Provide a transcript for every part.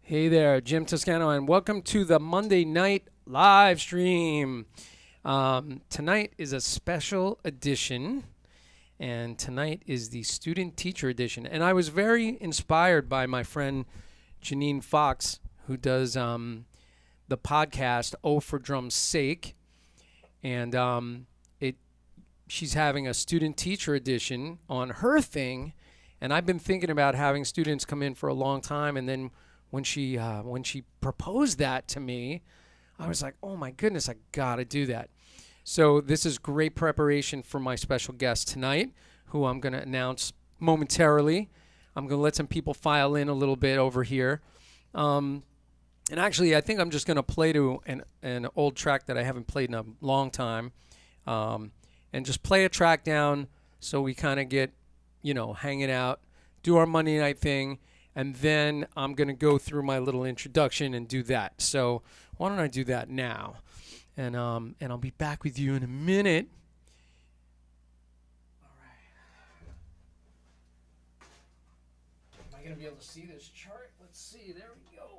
Hey there, Jim Toscano, and welcome to the Monday night live stream. Tonight is a special edition, and tonight is the student teacher edition. And I was very inspired by my friend Janine Fox, who does the podcast "Oh for Drum's Sake," and she's having a student teacher edition on her thing. And I've been thinking about having students come in for a long time, and then when she proposed that to me, I was like, oh my goodness, I gotta do that. So this is great preparation for my special guest tonight, who I'm gonna announce momentarily. I'm gonna let some people file in a little bit over here. And actually, I think I'm just gonna play to an old track that I haven't played in a long time, and just play a track down so we kind of get, hanging out, do our Monday night thing. And then I'm going to go through my little introduction and do that. So why don't I do that now? And I'll be back with you in a minute. All right. Am I going to be able to see this chart? Let's see. There we go.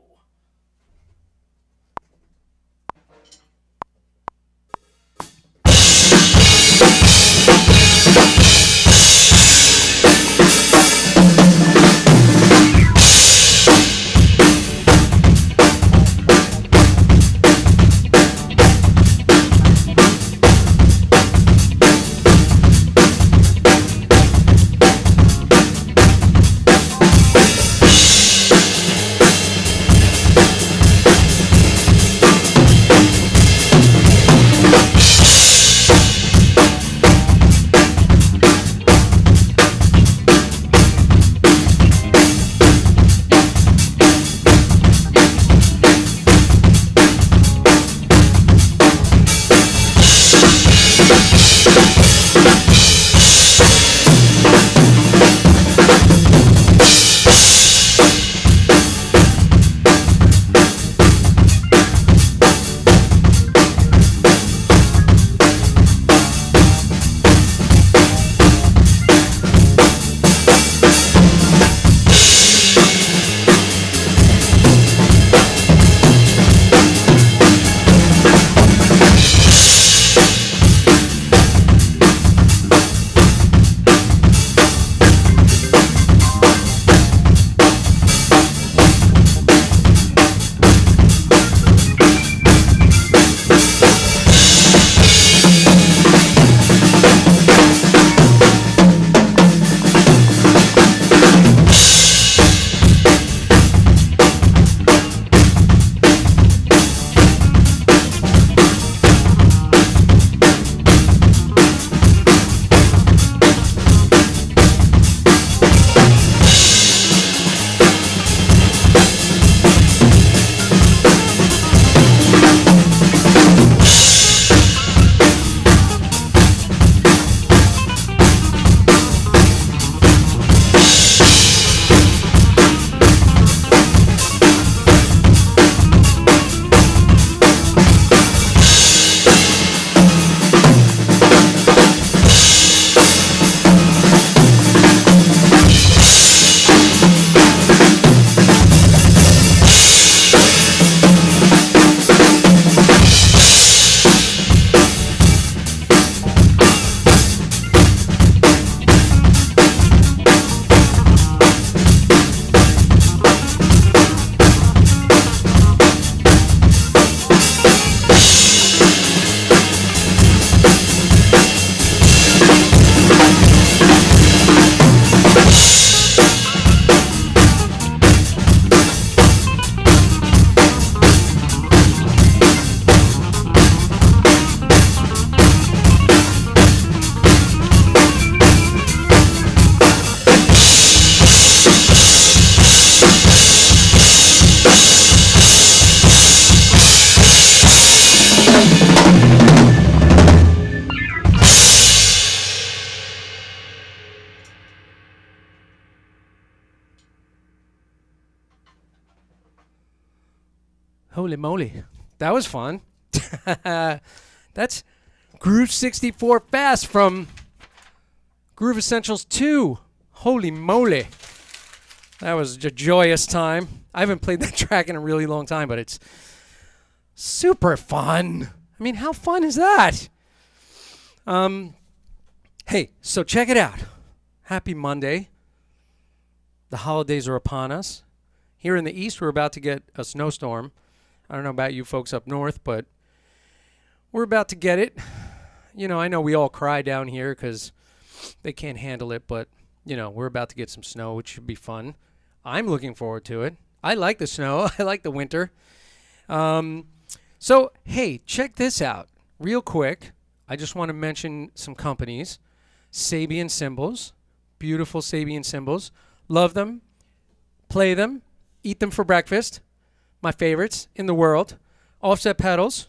Holy moly. That was fun. That's Groove 64 Fast from Groove Essentials 2. Holy moly. That was a joyous time. I haven't played that track in a really long time, but it's super fun. I mean, how fun is that? Hey, so check it out. Happy Monday. The holidays are upon us. Here in the east, we're about to get a snowstorm. I don't know about you folks up north, but we're about to get it. You know, I know we all cry down here because they can't handle it, but, you know, we're about to get some snow, which should be fun. I'm looking forward to it. I like the snow. I like the winter. So, hey, check this out real quick. I just want to mention some companies. Sabian Symbols. Beautiful Sabian Symbols. Love them. Play them. Eat them for breakfast. My favorites in the world. Offset pedals.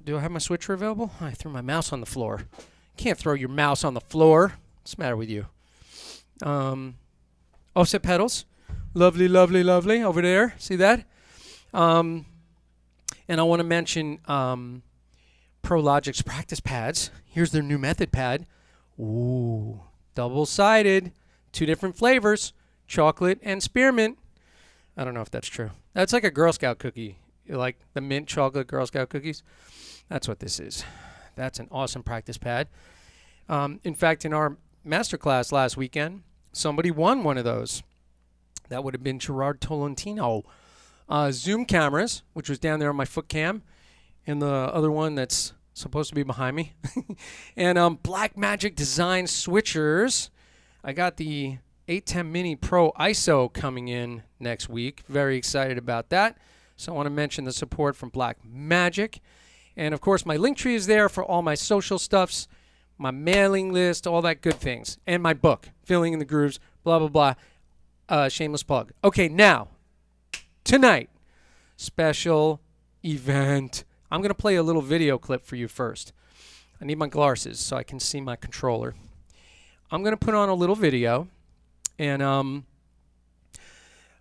Do I have my switcher available? I threw my mouse on the floor. Can't throw your mouse on the floor. What's the matter with you? Offset pedals. Lovely, lovely, lovely. Over there. See that? And I want to mention Prologix practice pads. Here's their new method pad. Ooh. Double-sided. 2 different flavors. Chocolate and spearmint. I don't know if that's true. That's like a Girl Scout cookie. You like the mint chocolate Girl Scout cookies? That's what this is. That's an awesome practice pad. In fact, in our masterclass last weekend, somebody won one of those. That would have been Gerard Tolentino. Zoom cameras, which was down there on my foot cam, and the other one that's supposed to be behind me. And Black Magic Design switchers. I got the 810 Mini Pro ISO coming in next week. Very excited about that. So I want to mention the support from Black Magic. And, of course, my link tree is there for all my social stuffs, my mailing list, all that good things. And my book, Filling in the Grooves, blah, blah, blah. Shameless plug. Okay, now, tonight, special event. I'm going to play a little video clip for you first. I need my glasses so I can see my controller. I'm going to put on a little video. And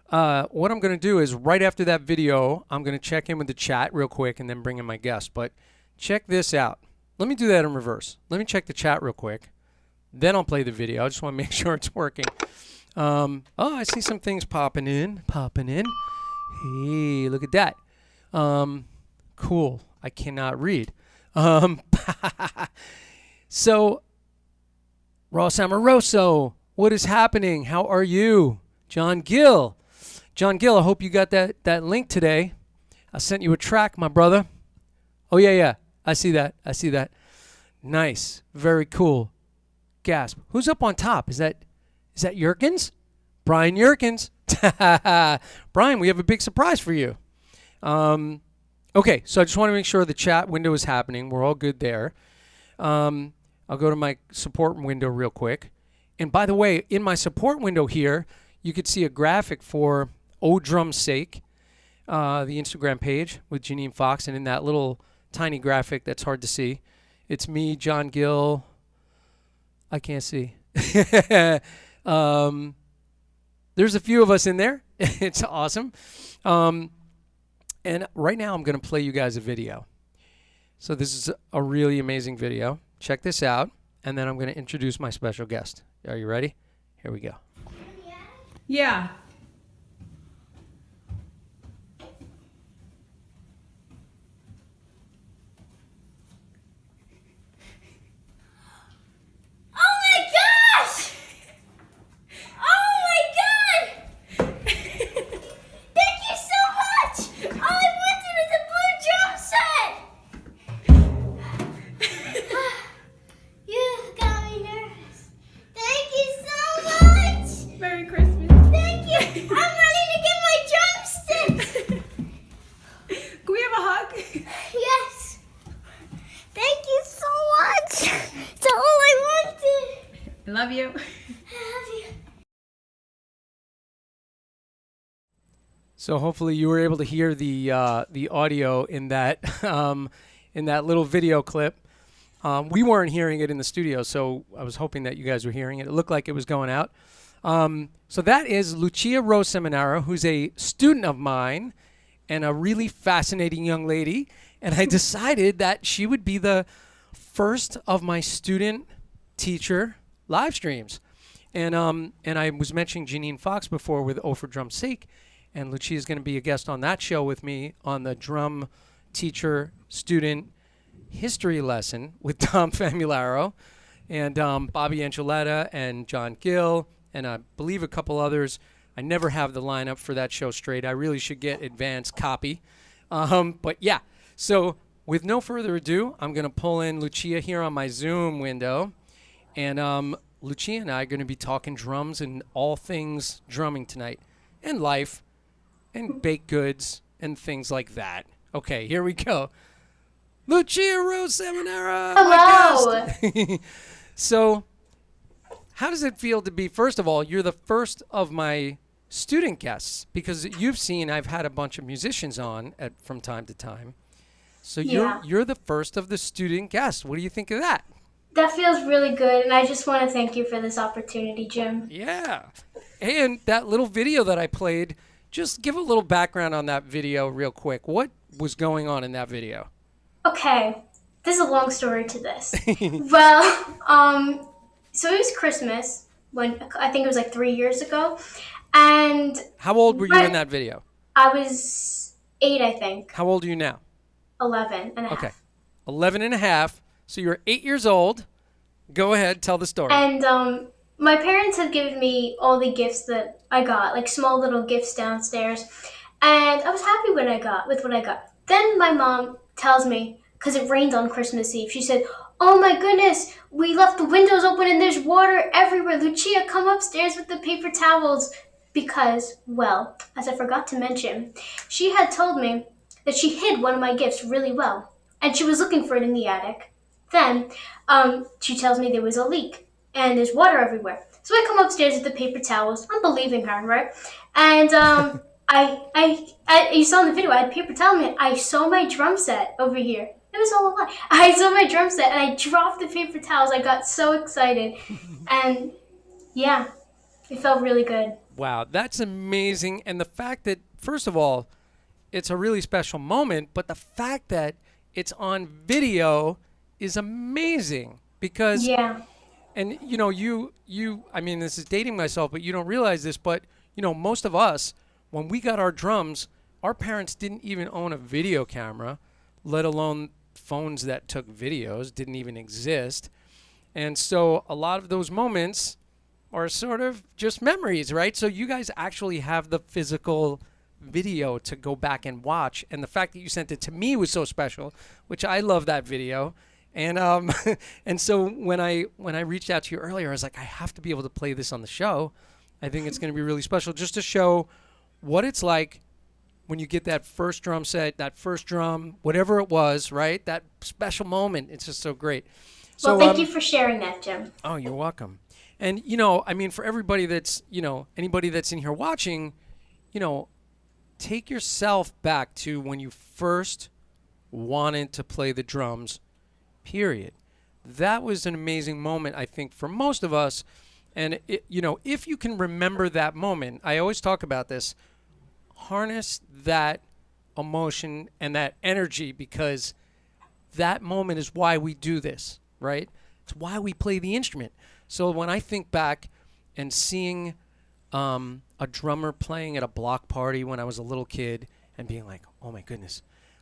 what I'm going to do is right after that video, I'm going to check in with the chat real quick and then bring in my guest. But check this out. Let me do that in reverse. Let me check the chat real quick. Then I'll play the video. I just want to make sure it's working. Oh, I see some things popping in. Hey, look at that. Cool. I cannot read. So, Ross Amoroso, what is happening? How are you? John Gill, I hope you got that link today. I sent you a track, my brother. Oh, yeah. I see that. Nice. Very cool. Gasp. Who's up on top? Is that Yerkins? Brian Yerkins. Brian, we have a big surprise for you. Okay, so I just want to make sure the chat window is happening. We're all good there. I'll go to my support window real quick. And by the way, in my support window here, you could see a graphic for Oh Drum's Sake, the Instagram page with Janine Fox. And in that little tiny graphic that's hard to see, it's me, John Gill. I can't see. There's a few of us in there. It's awesome. And right now I'm going to play you guys a video. So this is a really amazing video. Check this out. And then I'm going to introduce my special guest. Are you ready? Here we go. Yeah. Oh my gosh! Oh my god! Thank you so much! All I wanted was a blue drum set! You got me nervous. Thank you so much! Merry Christmas. Thank you! I'm ready to get my drumsticks! Can we have a hug? Yes! Thank you so much! It's all I wanted! I love you. I love you. So hopefully you were able to hear the audio in that little video clip. We weren't hearing it in the studio, so I was hoping that you guys were hearing it. It looked like it was going out. So that is Lucia Rose Seminara, who's a student of mine and a really fascinating young lady. And I decided that she would be the first of my student teacher live streams. And I was mentioning Janine Fox before with O for Drum's Sake, and Lucia is going to be a guest on that show with me on the drum teacher student history lesson with Tom Famularo and Bobby Angeletta and John Gill and I believe a couple others. I never have the lineup for that show straight. I really should get advance copy. But yeah, so with no further ado, I'm going to pull in Lucia here on my Zoom window. And Lucia and I are going to be talking drums and all things drumming tonight, and life, and baked goods, and things like that. Okay, here we go. Lucia Rose Seminara. Hello. So, how does it feel to be, first of all, you're the first of my student guests, because you've seen I've had a bunch of musicians on from time to time. So you're the first of the student guests. What do you think of that? That feels really good, and I just want to thank you for this opportunity, Jim. Yeah. And that little video that I played, just give a little background on that video real quick. What was going on in that video? Okay, there's a long story to this. Well, so it was Christmas, when I think it was like 3 years ago, and... How old were you in that video? I was 8, I think. How old are you now? 11 and a half. Okay, 11 and a half. So you're 8 years old. Go ahead, tell the story. And my parents had given me all the gifts that I got, like small little gifts downstairs. And I was happy with what I got. Then my mom tells me, because it rained on Christmas Eve, she said, "Oh my goodness, we left the windows open and there's water everywhere. Lucia, come upstairs with the paper towels." Because, well, as I forgot to mention, she had told me that she hid one of my gifts really well. And she was looking for it in the attic. Then she tells me there was a leak and there's water everywhere. So I come upstairs with the paper towels. I'm believing her, right? And you saw in the video, I had paper towel man. I saw my drum set over here. It was all a lie. I saw my drum set and I dropped the paper towels. I got so excited. And yeah, it felt really good. Wow, that's amazing. And the fact that, first of all, it's a really special moment, but the fact that it's on video is amazing because, and you know, I mean, this is dating myself, but you don't realize this, but you know, most of us, when we got our drums, our parents didn't even own a video camera, let alone phones that took videos, didn't even exist. And so a lot of those moments are sort of just memories, right? So you guys actually have the physical video to go back and watch, and the fact that you sent it to me was so special, which I love that video. And and so when I reached out to you earlier, I was like, I have to be able to play this on the show. I think it's going to be really special, just to show what it's like when you get that first drum set, that first drum, whatever it was, right? That special moment. It's just so great. Well, thank you for sharing that, Jim. Oh, you're welcome. And, you know, I mean, for everybody that's, you know, anybody that's in here watching, you know, take yourself back to when you first wanted to play the drums, period. That was an amazing moment, I think, for most of us. And, you know, if you can remember that moment, I always talk about this, harness that emotion and that energy, because that moment is why we do this, right? It's why we play the instrument. So when I think back and seeing a drummer playing at a block party when I was a little kid and being like, oh my goodness,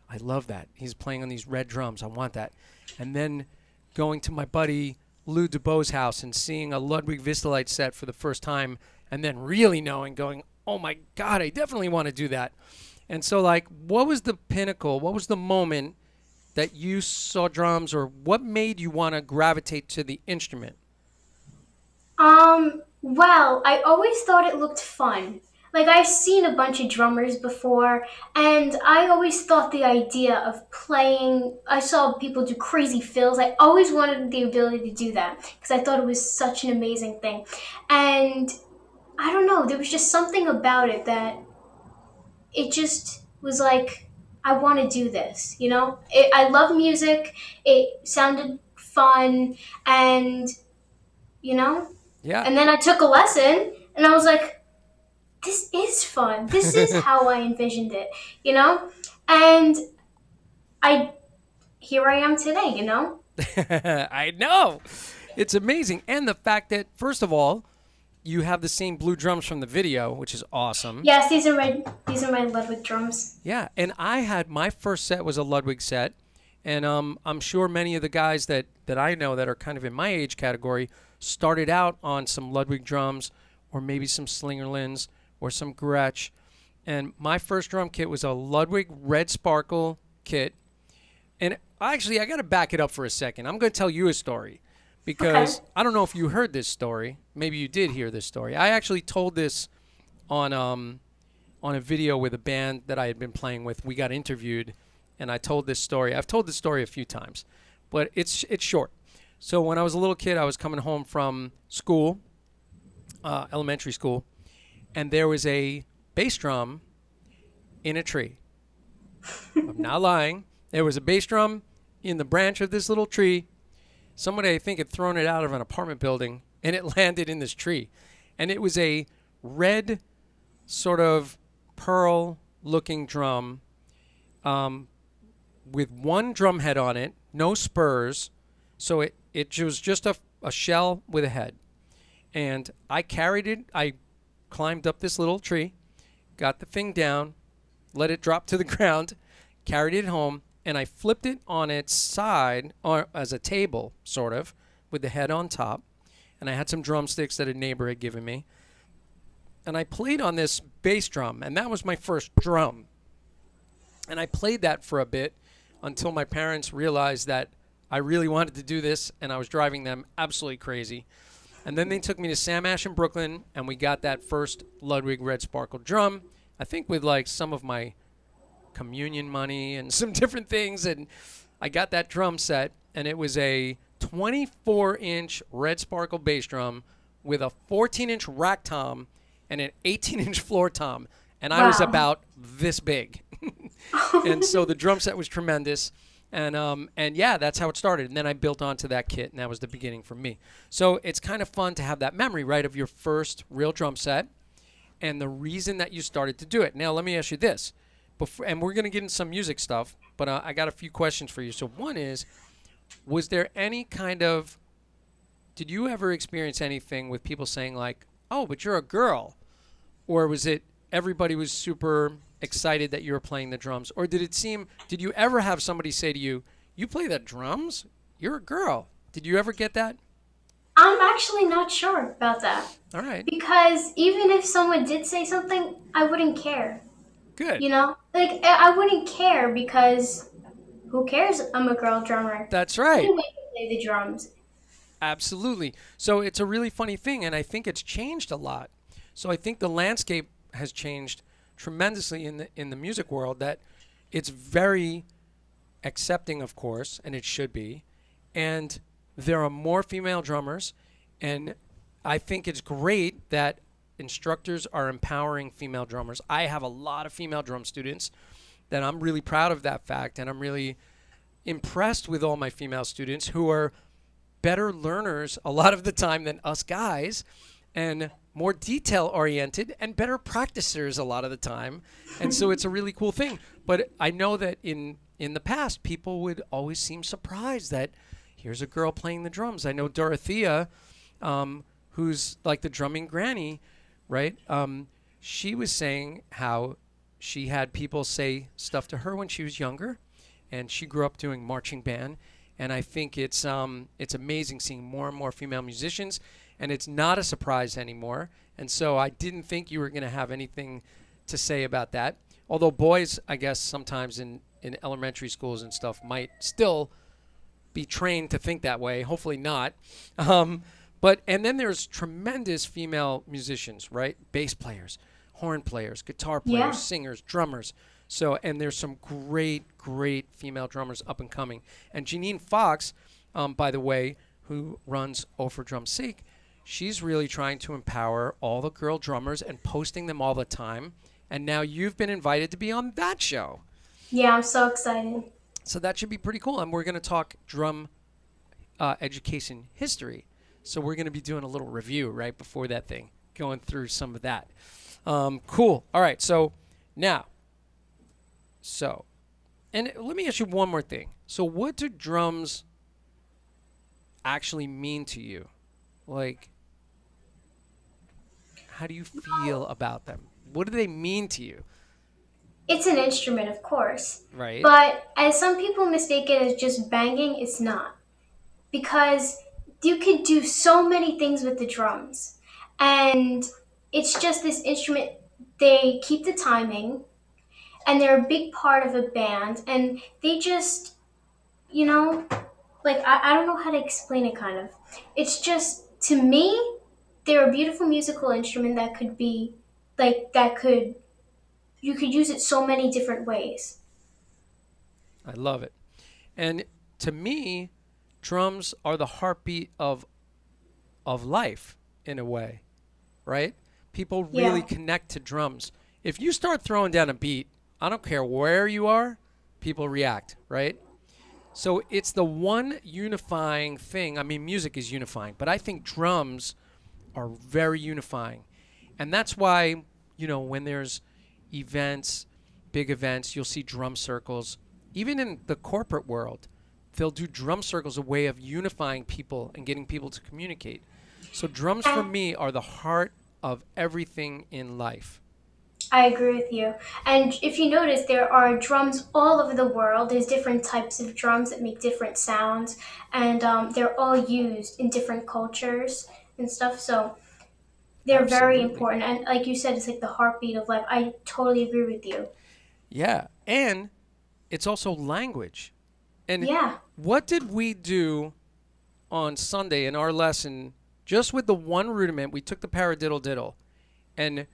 I love that. He's playing on these red drums. I want that. And then going to my buddy Lou DeBoe's house and seeing a Ludwig Vistalite set for the first time, and then really knowing, going, oh my God, I definitely want to do that. And so, like, what was the pinnacle? What was the moment that you saw drums, or what made you want to gravitate to the instrument? Well, I always thought it looked fun. Like, I've seen a bunch of drummers before, and I always thought the idea of playing, I saw people do crazy fills. I always wanted the ability to do that because I thought it was such an amazing thing. And I don't know, there was just something about it that it just was like, I want to do this, you know? I love music, it sounded fun, and, you know? Yeah. And then I took a lesson, and I was like, this is fun. This is how I envisioned it, you know? And I here I am today, you know? I know. It's amazing. And the fact that, first of all, you have the same blue drums from the video, which is awesome. Yes, these are my Ludwig drums. Yeah, and I had my first set was a Ludwig set, and I'm sure many of the guys that I know that are kind of in my age category started out on some Ludwig drums, or maybe some Slingerlands, or some Gretsch. And my first drum kit was a Ludwig Red Sparkle kit. And actually, I got to back it up for a second. I'm going to tell you a story because Okay. I don't know if you heard this story. Maybe you did hear this story. I actually told this on a video with a band that I had been playing with. We got interviewed, and I told this story. I've told this story a few times, but it's short. So when I was a little kid, I was coming home from school, elementary school, and there was a bass drum in a tree. I'm not lying. There was a bass drum in the branch of this little tree. Somebody, I think, had thrown it out of an apartment building, and it landed in this tree. And it was a red, sort of pearl-looking drum with one drum head on it, no spurs. So it was just a shell with a head. And I carried it. I climbed up this little tree, got the thing down, let it drop to the ground, carried it home, and I flipped it on its side, or as a table, sort of, with the head on top. And I had some drumsticks that a neighbor had given me. And I played on this bass drum, and that was my first drum. And I played that for a bit until my parents realized that I really wanted to do this, and I was driving them absolutely crazy. And then they took me to Sam Ash in Brooklyn, and we got that first Ludwig Red Sparkle drum, I think with like some of my communion money and some different things, and I got that drum set, and it was a 24-inch Red Sparkle bass drum with a 14-inch rack tom and an 18-inch floor tom, and I was Wow. about this big. And so the drum set was tremendous, and yeah, that's how it started. And then I built onto that kit, and that was the beginning for me. So it's kind of fun to have that memory, right, of your first real drum set and the reason that you started to do it. Now, let me ask you this. And we're going to get into some music stuff, but I got a few questions for you. So one is, was there any kind of, did you ever experience anything with people saying like, oh, but you're a girl? Or was it everybody was super excited that you were playing the drums? Or did you ever have somebody say to you, you play the drums? You're a girl. Did you ever get that? I'm actually not sure about that. All right. Because even if someone did say something, I wouldn't care. Good. You know? Like, I wouldn't care because who cares? I'm a girl drummer. That's right. Anybody can play the drums. Absolutely. So it's a really funny thing, and I think it's changed a lot. So I think the landscape has changed tremendously in the music world, that it's very accepting, of course, and it should be. And there are more female drummers, and I think it's great that instructors are empowering female drummers. I have a lot of female drum students that I'm really proud of that fact, and I'm really impressed with all my female students who are better learners a lot of the time than us guys, and more detail oriented and better practicers a lot of the time. And so it's a really cool thing. But I know that in the past, people would always seem surprised that here's a girl playing the drums. I know Dorothea, who's like the drumming granny, right? She was saying how she had people say stuff to her when she was younger, and she grew up doing marching band. And I think it's amazing seeing more and more female musicians, and it's not a surprise anymore. And so I didn't think you were going to have anything to say about that. Although boys, I guess, sometimes in elementary schools and stuff might still be trained to think that way. Hopefully not. And then there's tremendous female musicians, right? Bass players, horn players, guitar players, Yeah. singers, drummers. So, and there's some great female drummers up and coming. And Janine Fox, by the way, who runs O for Drum's Sake, she's really trying to empower all the girl drummers and posting them all the time. And now you've been invited to be on that show. Yeah, I'm so excited. So that should be pretty cool. And we're going to talk drum education history. So we're going to be doing a little review right before that thing, going through some of that. Cool. All right. So now, so, and let me ask you one more thing. So, what do drums actually mean to you? Like, how do you feel about them? What do they mean to you? It's an instrument, of course. Right. But as some people mistake it as just banging, it's not. Because you could do so many things with the drums. And it's just this instrument, they keep the timing, and they're a big part of a band, and they just, you know, like, I don't know how to explain it kind of. It's just, to me, they're a beautiful musical instrument that could be, you could use it so many different ways. I love it. And to me, drums are the heartbeat of life in a way, right? People really Yeah. connect to drums. If you start throwing down a beat, I don't care where you are, people react, right? So it's the one unifying thing. I mean, music is unifying, but I think drums are very unifying. And that's why, when there's events, big events, you'll see drum circles. Even in the corporate world, they'll do drum circles, a way of unifying people and getting people to communicate. So drums for me are the heart of everything in life. I agree with you. And if you notice, there are drums all over the world. There's different types of drums that make different sounds, and they're all used in different cultures and stuff. So they're very Absolutely. important. And like you said, it's like the heartbeat of life. I totally agree with you. Yeah. And it's also language. And Yeah. what did we do on Sunday in our lesson just with the one rudiment? We took the paradiddle diddle. And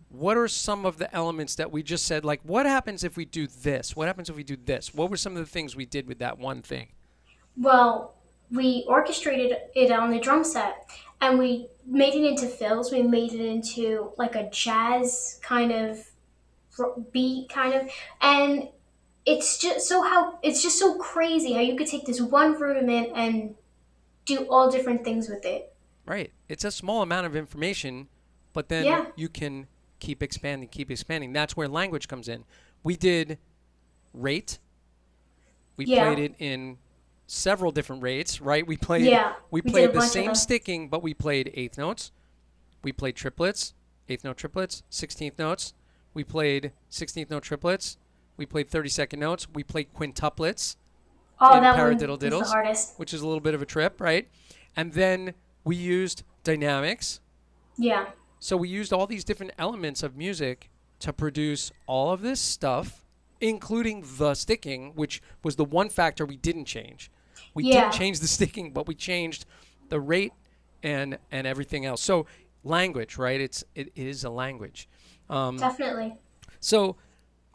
what are some of the elements that we just said, like, what happens if we do this? What happens if we do this? What were some of the things we did with that one thing? Well, we orchestrated it on the drum set, and we made it into fills. We made it into like a jazz kind of beat, kind of, and it's just so crazy how you could take this one rudiment and do all different things with it. Right. It's a small amount of information, but then Yeah, you can keep expanding, keep expanding. That's where language comes in. We did rate. We yeah, played it in several different rates, right? We played yeah. we We did a played the bunch of same them. sticking, but we played eighth notes. We played triplets, eighth note triplets, 16th notes. We played 16th note triplets. We played 32nd notes. We played quintuplets Oh, in that one paradiddle was the diddles, hardest. which is a little bit of a trip, right? And then we used dynamics. Yeah, So we used all these different elements of music to produce all of this stuff, including the sticking, which was the one factor we didn't change. We didn't yeah, change the sticking, but we changed the rate and everything else. So language, right? It is a language. Um, definitely. so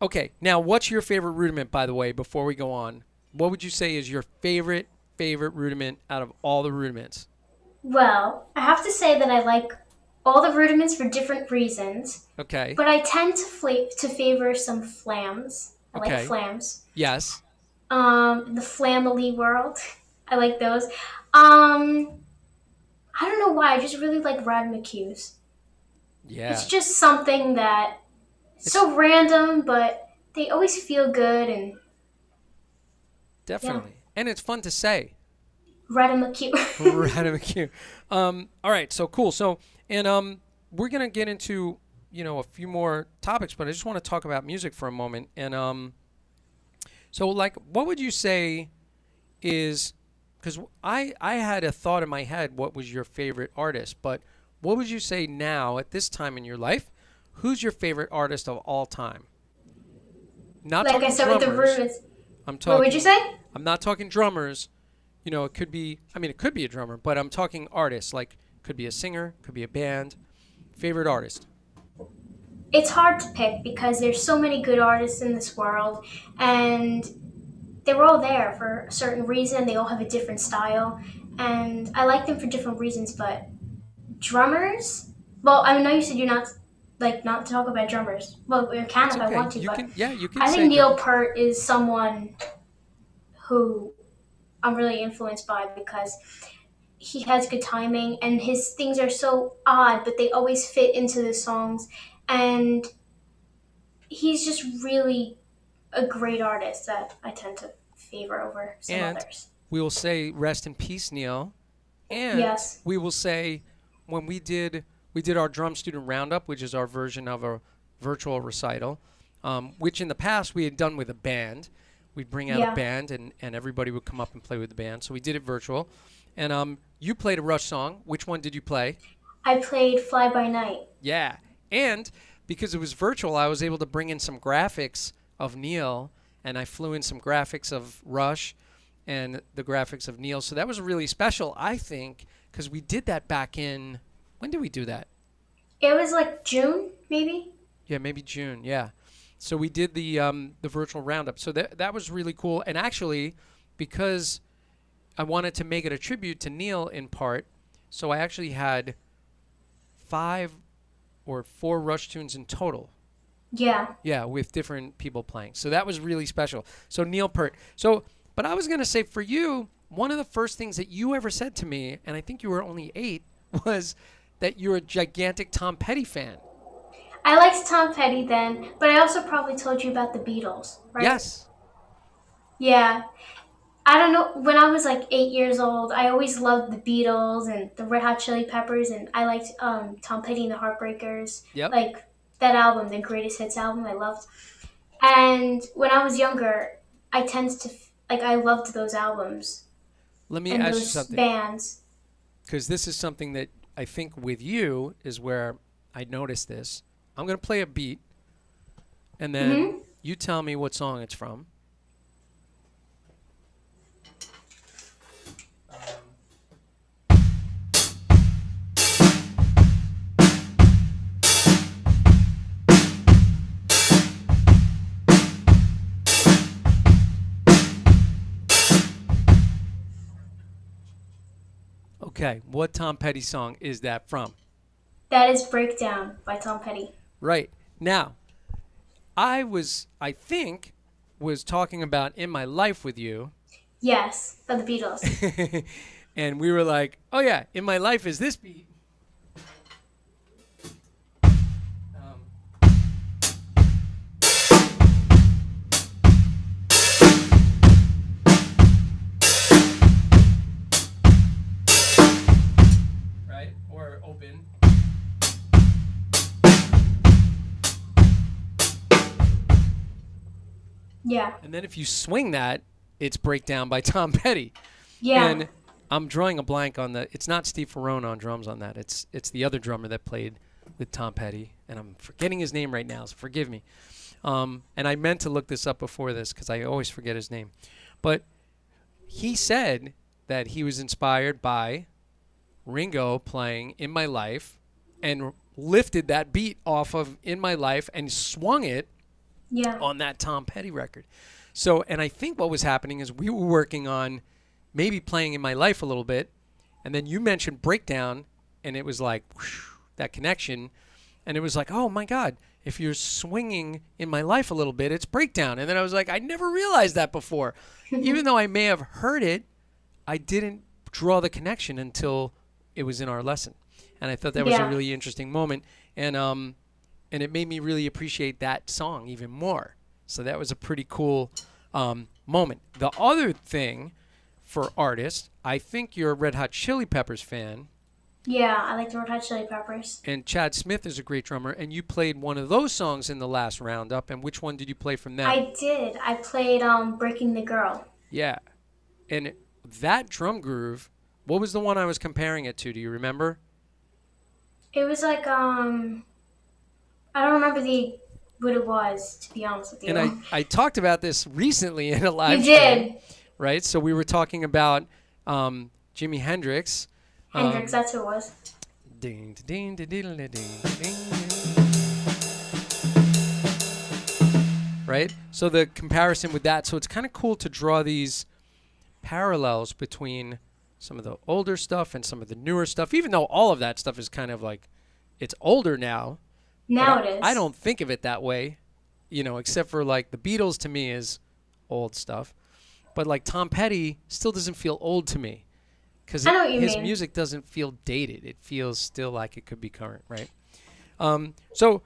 okay, now what's your favorite rudiment, by the way? Before we go on, what would you say is your favorite rudiment out of all the rudiments? Well, I have to say that I like all the rudiments for different reasons, Okay, but I tend to favor some flams. I like okay, flams. yes, The Flamily world. I like those. Um, I don't know why. I just really like Radmacues. It's yeah. just something that It's so random, but they always feel good, and yeah, definitely, and it's fun to say. Radamacue. Random cue. All right, so cool. So, and we're gonna get into a few more topics, but I just want to talk about music for a moment. And so like, what would you say is? Because I had a thought in my head. What was your favorite artist? But what would you say now at this time in your life? Who's your favorite artist of all time? Not Like I talking said with the drummers. rudiments. I'm What would you talking. say? I'm not talking drummers. It could be. I mean, it could be a drummer, but I'm talking artists. Like, could be a singer, could be a band. Favorite artist. It's hard to pick because there's so many good artists in this world, and they were all there for a certain reason. They all have a different style, and I like them for different reasons. But drummers, well, I know you said you're not like not to talk about drummers. Well, we can It's if I okay. want to, You but can. Yeah, you can I say think Neil drummers. Peart is someone who I'm really influenced by because he has good timing and his things are so odd, but they always fit into the songs. and he's just really a great artist that I tend to favor over some And others. we will say rest in peace, Neil. And Yes. we will say when we did our drum student roundup, which is our version of a virtual recital, which in the past we had done with a band. We'd bring out a band and everybody would come up and play with the band. So we did it virtual. And you played a Rush song. Which one did you play? I played Fly By Night. Yeah. And because it was virtual, I was able to bring in some graphics of Neil, and I flew in some graphics of Rush and the graphics of Neil. So that was really special, I think, because we did that back in, when did we do that? It was like June, maybe? Yeah, maybe June, yeah. So we did the virtual roundup. So that was really cool. And actually, because I wanted to make it a tribute to Neil in part, so I actually had 5 or 4 Rush tunes in total. Yeah. Yeah, with different people playing. So that was really special. So Neil Peart. So, but I was going to say for you, one of the first things that you ever said to me, and I think you were only 8, was that you're a gigantic Tom Petty fan. I liked Tom Petty then, but I also probably told you about the Beatles, right? Yes. Yeah. I don't know, when I was like 8 years old, I always loved the Beatles and the Red Hot Chili Peppers, and I liked Tom Petty and the Heartbreakers. Yep. Like that album, the Greatest Hits album, I loved. And when I was younger, I loved those albums. Let me and ask you those something. bands. Because this is something that I think with you is where I noticed this. I'm going to play a beat, and then you tell me what song it's from. Okay, what Tom Petty song is that from? That is Breakdown by Tom Petty. Right. Now, I think, was talking about In My Life with you. Yes, by the Beatles. And we were like, oh yeah, In My Life is this beat. Right? Or open. Yeah. And then if you swing that, it's Breakdown by Tom Petty. Yeah. And I'm drawing a blank on it's not Steve Ferrone on drums on that. It's the other drummer that played with Tom Petty. And I'm forgetting his name right now, so forgive me. And I meant to look this up before this because I always forget his name. But he said that he was inspired by Ringo playing In My Life and lifted that beat off of In My Life and swung it on that Tom Petty record. So, and I think what was happening is we were working on maybe playing In My Life a little bit, and then you mentioned Breakdown, and it was like whoosh, that connection, and it was like, oh my God, if you're swinging In My Life a little bit, it's Breakdown. And then I was like, I never realized that before. Even though I may have heard it, I didn't draw the connection until it was in our lesson. And I thought that was a really interesting moment. And it made me really appreciate that song even more. So that was a pretty cool moment. The other thing for artists, I think you're a Red Hot Chili Peppers fan. Yeah, I like the Red Hot Chili Peppers. And Chad Smith is a great drummer, and you played one of those songs in the last roundup. And which one did you play from them? I did. I played Breaking the Girl. Yeah. And that drum groove, what was the one I was comparing it to? Do you remember? It was like, I don't remember what it was, to be honest with you. And I talked about this recently in a live stream. You stream, did. Right? So we were talking about Jimi Hendrix. Hendrix, that's who it was. Ding, ding, ding, ding, ding, ding. Right? So the comparison with that. So it's kind of cool to draw these parallels between some of the older stuff and some of the newer stuff, even though all of that stuff is kind of like, it's older now. Now it is. I don't think of it that way, except for like the Beatles to me is old stuff. But like Tom Petty still doesn't feel old to me because his music doesn't feel dated. It feels still like it could be current, right? So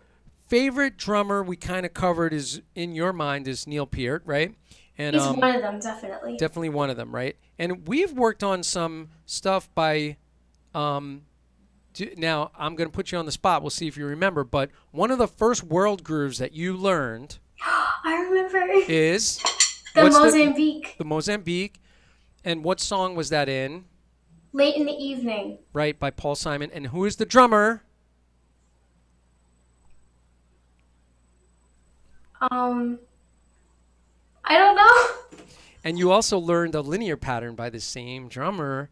favorite drummer we kind of covered is, in your mind, is Neil Peart, right? And He's one of them, definitely. Definitely one of them, right? And we've worked on some stuff by, now I'm going to put you on the spot. We'll see if you remember. But one of the first world grooves that you learned I remember. is The Mozambique. The Mozambique. And what song was that in? Late in the Evening. Right, by Paul Simon. And who is the drummer? I don't know. And you also learned a linear pattern by the same drummer.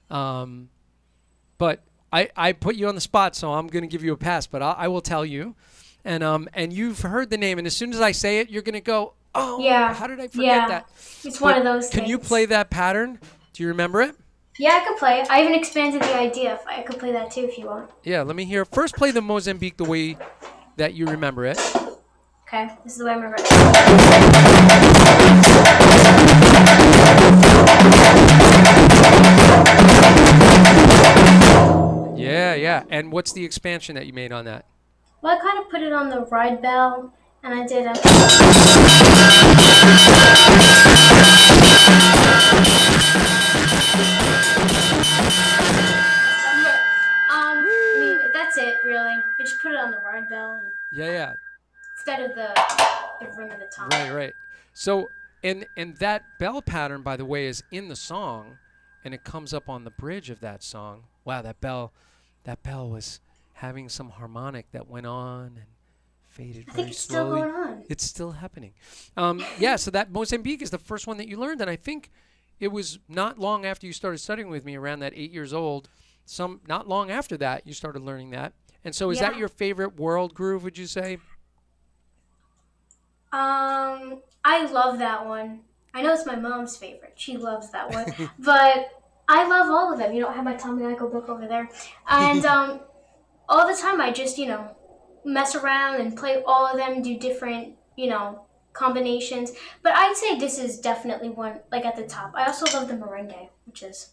But I put you on the spot, so I'm going to give you a pass. But I will tell you. And you've heard the name. And as soon as I say it, you're going to go, oh, yeah. How did I forget that? It's one of those Can things. you play that pattern? Do you remember it? Yeah, I could play it. I even expanded the idea. I could play that too if you want. Yeah, let me hear. First, play the Mozambique the way that you remember it. Okay, this is the way I remember it. Yeah. And what's the expansion that you made on that? Well, I kind of put it on the ride bell, and I did a... that's it, really. I just put it on the ride bell. Yeah. Instead of the rim of the top. Right. So, and that bell pattern, by the way, is in the song, and it comes up on the bridge of that song. Wow, that bell was having some harmonic that went on and faded very slowly. It's still going on. It's still happening. So that Mozambique is the first one that you learned, and I think it was not long after you started studying with me, around that 8 years old. Not long after that, you started learning that. And so is that your favorite world groove, would you say? I love that one. I know it's my mom's favorite. She loves that one. But I love all of them. You know, I have my Tommy Michael book over there. And all the time I just, mess around and play all of them, do different, combinations. But I'd say this is definitely one, like, at the top. I also love the merengue, which is...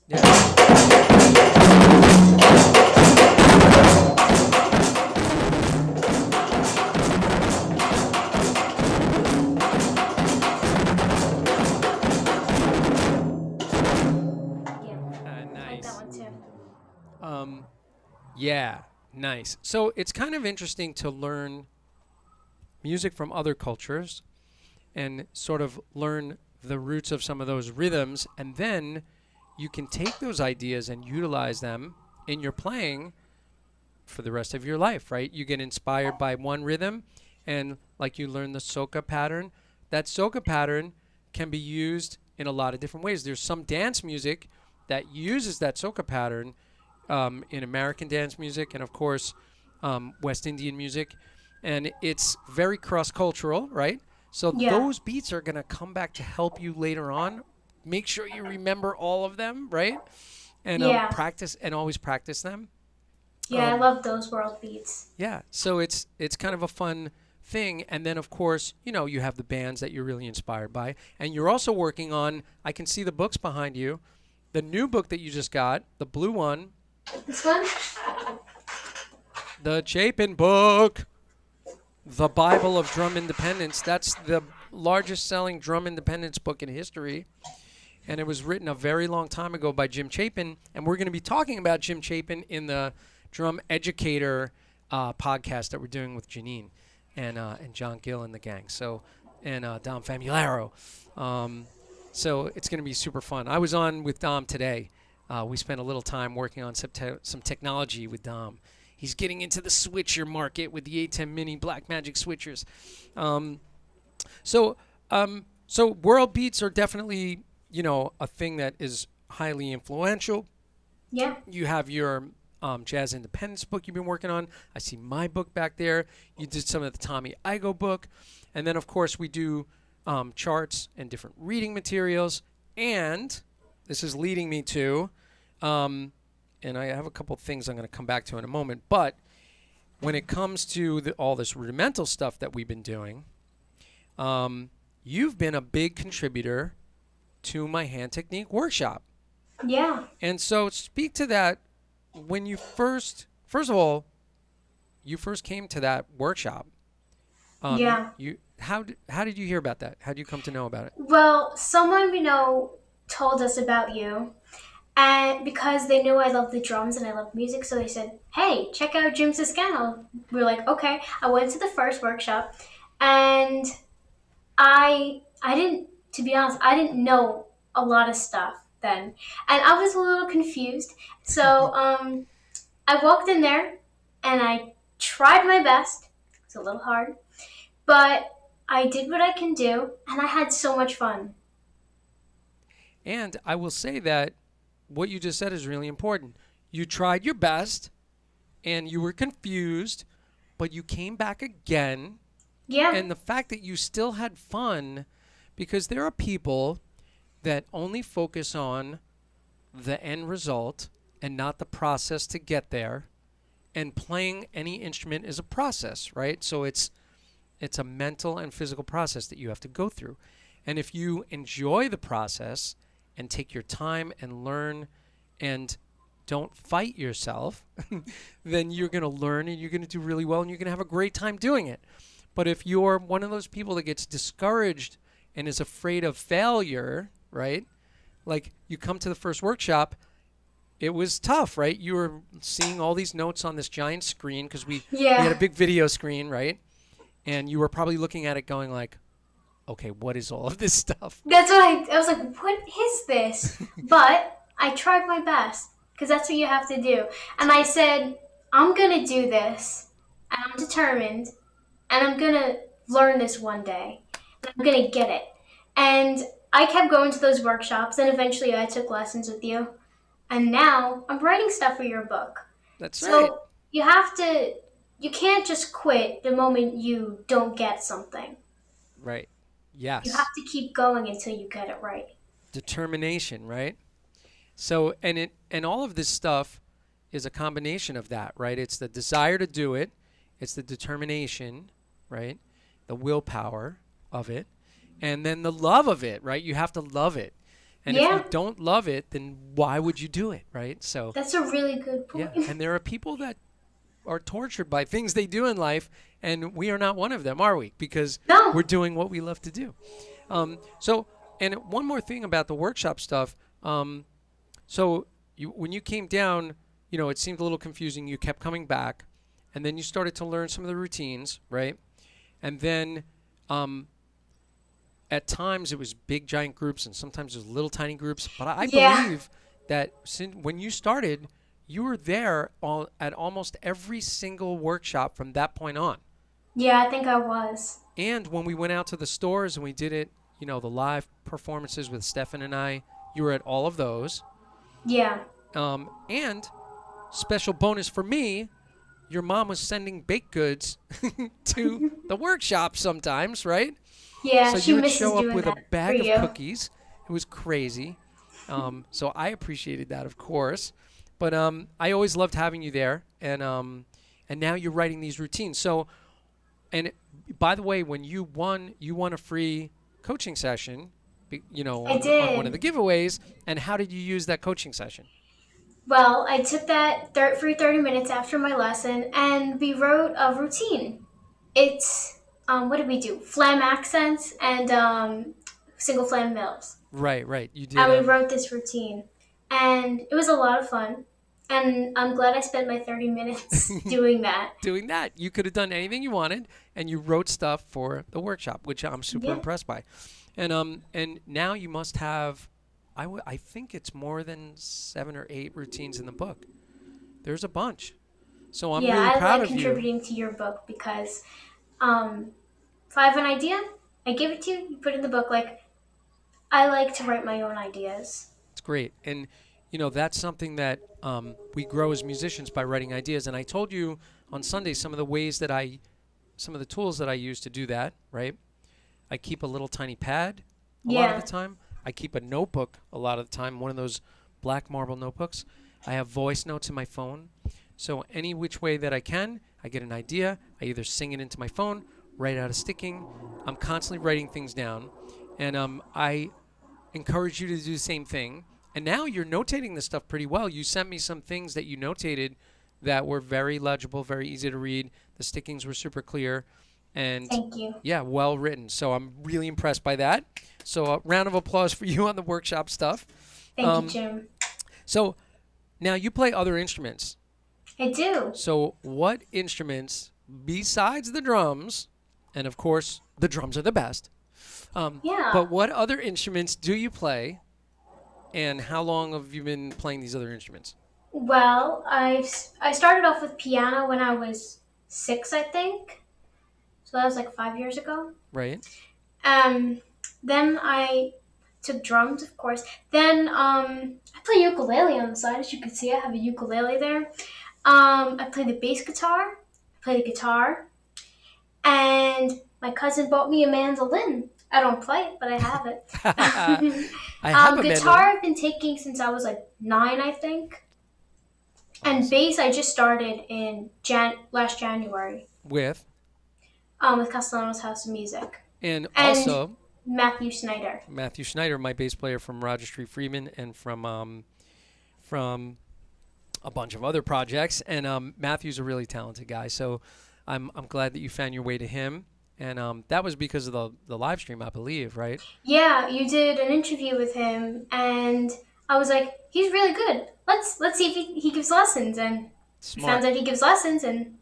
Yeah, nice. So it's kind of interesting to learn music from other cultures and sort of learn the roots of some of those rhythms, and then you can take those ideas and utilize them in your playing for the rest of your life, right? You get inspired by one rhythm, and like you learn the soca pattern. That soca pattern can be used in a lot of different ways. There's some dance music that uses that soca pattern in American dance music, and of course West Indian music, and it's very cross-cultural, right? So those beats are going to come back to help you later on. Make sure you remember all of them, right? And practice, and always practice them. I love those world beats. Yeah, so it's kind of a fun thing. And then of course, you have the bands that you're really inspired by, and you're also working on, I can see the books behind you, the new book that you just got, the blue one. This one? The Chapin book, The Bible of Drum Independence. That's the largest selling drum independence book in history. And it was written a very long time ago by Jim Chapin. And we're going to be talking about Jim Chapin in the Drum Educator podcast that we're doing with Janine and John Gill and the gang. So, and Dom Famularo. So it's going to be super fun. I was on with Dom today. We spent a little time working on some technology with Dom. He's getting into the switcher market with the A10 Mini Blackmagic switchers. So world beats are definitely, a thing that is highly influential. Yeah. You have your jazz independence book you've been working on. I see my book back there. You did some of the Tommy Igoe book. And then, of course, we do charts and different reading materials. And this is leading me to... and I have a couple things I'm going to come back to in a moment, but when it comes to all this rudimental stuff that we've been doing, you've been a big contributor to my hand technique workshop. Yeah. And so speak to that. When you first of all, you first came to that workshop, Yeah. How did you hear about that? How did you come to know about it? Well, someone we know told us about you, and because they knew I love the drums and I love music, so they said, "Hey, check out Jim Toscano." We were like, "Okay." I went to the first workshop, and I didn't, to be honest, I didn't know a lot of stuff then, and I was a little confused. So I walked in there, and I tried my best. It was a little hard, but I did what I can do, and I had so much fun. And I will say that what you just said is really important. You tried your best and you were confused, but you came back again. Yeah. And the fact that you still had fun, because there are people that only focus on the end result and not the process to get there. And playing any instrument is a process, right? So it's a mental and physical process that you have to go through. And if you enjoy the process and take your time and learn and don't fight yourself, then you're going to learn and you're going to do really well and you're going to have a great time doing it. But if you're one of those people that gets discouraged and is afraid of failure, right? Like you come to the first workshop, it was tough, right? You were seeing all these notes on this giant screen because we had a big video screen, right? And you were probably looking at it going like, okay, what is all of this stuff? That's what I was like, what is this? But I tried my best because that's what you have to do. And I said, I'm going to do this. And I'm determined. And I'm going to learn this one day. And I'm going to get it. And I kept going to those workshops. And eventually I took lessons with you. And now I'm writing stuff for your book. That's right. So you can't just quit the moment you don't get something. Right. Yes. You have to keep going until you get it right. Determination, right? So, and all of this stuff is a combination of that, right? It's the desire to do it. It's the determination, right? The willpower of it. And then the love of it, right? You have to love it. And if you don't love it, then why would you do it, right? So that's a really good point. Yeah, and there are people that are tortured by things they do in life, and we are not one of them, are we? Because we're doing what we love to do. So, and one more thing about the workshop stuff. So when you came down, it seemed a little confusing. You kept coming back, and then you started to learn some of the routines, right? And then at times it was big, giant groups, and sometimes it was little, tiny groups. But I believe that when you started, you were there at almost every single workshop from that point on. Yeah, I think I was. And when we went out to the stores and we did it, the live performances with Stefan and I, you were at all of those. Yeah. And special bonus for me, your mom was sending baked goods to the workshop sometimes, right? Yeah, so she you would misses show up doing with a that bag for of you. cookies. It was crazy. So I appreciated that, of course. But I always loved having you there, and now you're writing these routines. So, by the way, when you won a free coaching session, on one of the giveaways. And how did you use that coaching session? Well, I took that free 30 minutes after my lesson, and we wrote a routine. It's what did we do? Flam accents and single flam mills. Right. You did. And we wrote this routine, and it was a lot of fun. And I'm glad I spent my 30 minutes doing that. Doing that. You could have done anything you wanted, and you wrote stuff for the workshop, which I'm super impressed by. And now you must have, I think it's more than 7 or 8 routines in the book. There's a bunch. So I'm really proud of you. I like contributing to your book because if I have an idea, I give it to you, you put it in the book. Like, I like to write my own ideas. It's great. And, that's something that we grow as musicians by writing ideas. And I told you on Sunday some of the tools that I use to do that, right? I keep a little tiny pad a lot of the time. I keep a notebook a lot of the time, one of those black marble notebooks. I have voice notes in my phone. So any which way that I can, I get an idea. I either sing it into my phone, write out a sticking. I'm constantly writing things down. And I encourage you to do the same thing. And now you're notating this stuff pretty well. You sent me some things that you notated that were very legible, very easy to read. The stickings were super clear. And Thank you. yeah, well written. So I'm really impressed by that. So a round of applause for you on the workshop stuff. Thank you, Jim. So now you play other instruments. I do. So what instruments besides the drums, and of course the drums are the best, Yeah. but what other instruments do you play, and how long have you been playing these other instruments? Well, I started off with piano when I was 6, I think. So that was like 5 years ago. Right. Then I took drums, of course. Then I play ukulele on the side. As you can see, I have a ukulele there. I play the bass guitar. I play the guitar. And my cousin bought me a mandolin. I don't play it, but I have it. I have a guitar mandolin. I've been taking since I was like 9, I think. And bass I just started in last January. With Castellano's House of Music. and also Matthew Snyder. Matthew Schneider, my bass player from Roger Street Freeman and from a bunch of other projects. And Matthew's a really talented guy. So I'm glad that you found your way to him. And that was because of the live stream, I believe, right? Yeah, you did an interview with him, and I was like, he's really good. Let's see if he gives lessons. And Smart. found out he gives lessons, and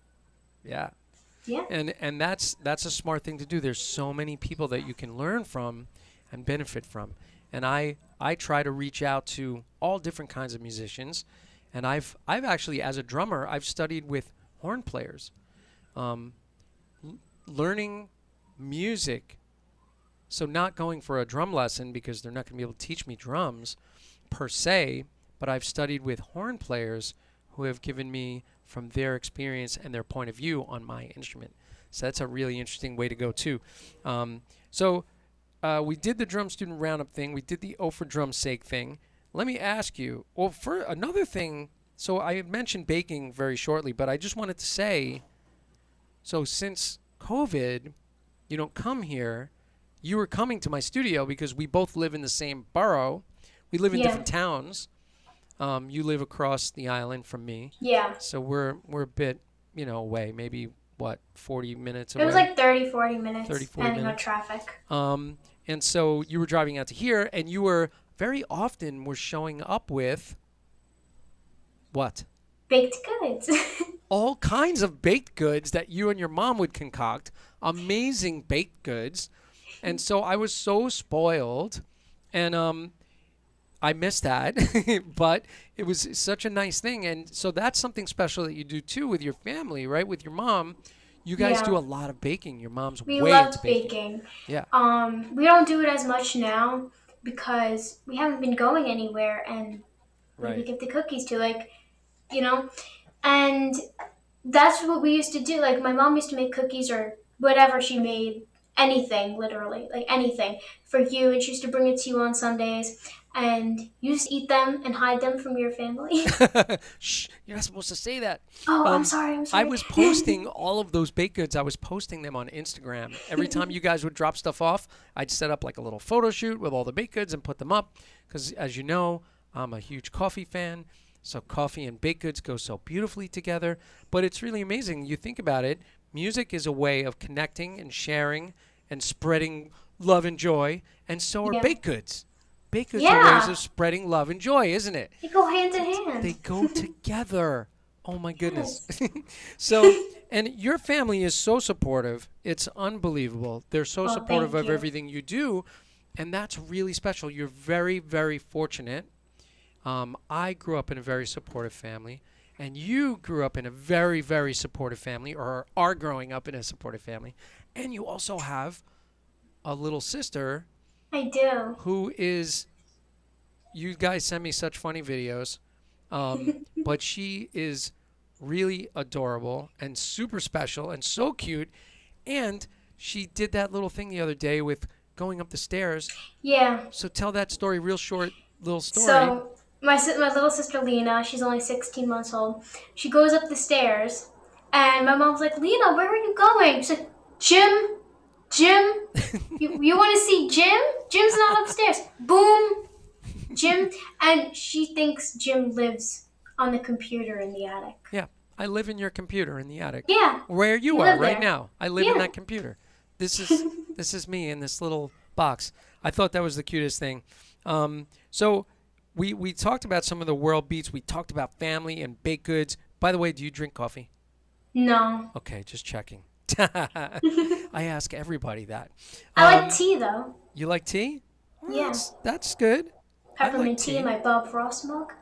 Yeah. yeah. And that's a smart thing to do. There's so many people that you can learn from and benefit from. And I try to reach out to all different kinds of musicians. And I've actually, as a drummer, I've studied with horn players. Learning music, so not going for a drum lesson because they're not going to be able to teach me drums per se, but I've studied with horn players who have given me from their experience and their point of view on my instrument. So that's a really interesting way to go too. We did the drum student roundup thing. We did the O for Drum's Sake thing. Let me ask you, well, for another thing, so I mentioned baking very shortly, but I just wanted to say, so since COVID, you don't come here. You were coming to my studio because we both live in the same borough. We live in different towns. You live across the island from me. Yeah. So we're a bit, away. Maybe, 40 minutes away? It was like 30, 40 minutes, 30, 40 depending on minutes. traffic. And so you were driving out to here, and you were very often were showing up with what? Baked goods. All kinds of baked goods that you and your mom would concoct. Amazing baked goods. And so I was so spoiled. And I missed that. But it was such a nice thing. And so that's something special that you do, too, with your family, right? With your mom. You guys do a lot of baking. Your mom's we way loved into baking. baking. Yeah. We don't do it as much now because we haven't been going anywhere. And we give the cookies to, and that's what we used to do. Like, my mom used to make cookies or whatever she made, anything, literally, like anything, for you. And she used to bring it to you on Sundays. And you used to eat them and hide them from your family. Shh, you're not supposed to say that. Oh, I'm sorry. I was posting all of those baked goods. I was posting them on Instagram. Every time you guys would drop stuff off, I'd set up like a little photo shoot with all the baked goods and put them up. Because as you know, I'm a huge coffee fan. So coffee and baked goods go so beautifully together. But it's really amazing. You think about it, music is a way of connecting and sharing and spreading love and joy. And so are baked goods. Baked goods are ways of spreading love and joy, isn't it? They go hand in hand. They go together. Oh, my goodness. So, and your family is so supportive. It's unbelievable. They're so supportive of everything you do. And that's really special. You're very, very fortunate. I grew up in a very supportive family, and you grew up in a very, very supportive family, or are growing up in a supportive family, and you also have a little sister. I do. Who is, you guys send me such funny videos, but she is really adorable and super special and so cute, and she did that little thing the other day with going up the stairs. Yeah. So tell that story, real short little story. So my little sister Lena, she's only 16 months old. She goes up the stairs, and my mom's like, Lena, where are you going? She's like, Jim, you want to see Jim? Jim's not upstairs. Boom, Jim, and she thinks Jim lives on the computer in the attic. Yeah, I live in your computer in the attic. Yeah. Where you You are live right there. now. I live in Yeah. that computer. This is me in this little box. I thought that was the cutest thing. So we talked about some of the world beats. We talked about family and baked goods. By the way, do you drink coffee? No. Okay, just checking. I ask everybody that. I like tea though. You like tea? Well, Yeah. That's good. I Peppermint like tea in my Bob Ross mug.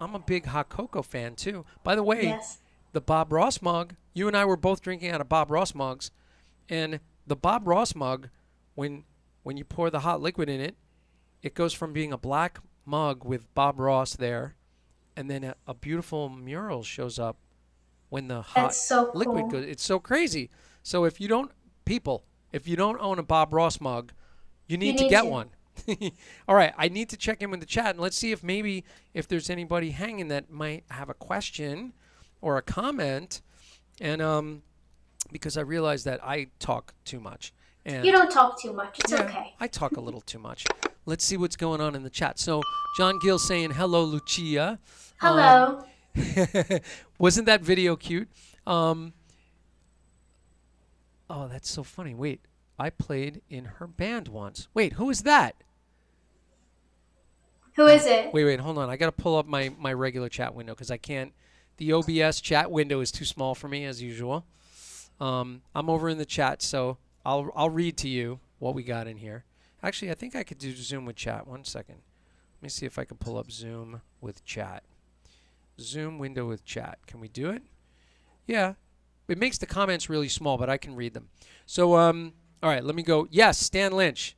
I'm a big hot cocoa fan too. By the way, Yes. the Bob Ross mug, you and I were both drinking out of Bob Ross mugs, and the Bob Ross mug, when you pour the hot liquid in it, it goes from being a black mug with Bob Ross there, and then a beautiful mural shows up when the hot That's so liquid cool. goes. It's so crazy. So if you don't own a Bob Ross mug, you need to need get to. one. All right, I need to check in with the chat and let's see if there's anybody hanging that might have a question or a comment, and because I realize that I talk too much. And You don't talk too much. It's yeah, okay. I talk a little too much. Let's see what's going on in the chat. So John Gill saying hello, Lucia. Hello. Wasn't that video cute? Oh, that's so funny. Wait, I played in her band once. Wait, who is that? Who is it? Wait, hold on. I got to pull up my regular chat window because I can't. The OBS chat window is too small for me as usual. I'm over in the chat, so I'll read to you what we got in here. Actually, I think I could do Zoom with chat. 1 second. Let me see if I can pull up Zoom with chat. Zoom window with chat. Can we do it? Yeah. It makes the comments really small, but I can read them. So, all right, let me go. Yes, Stan Lynch.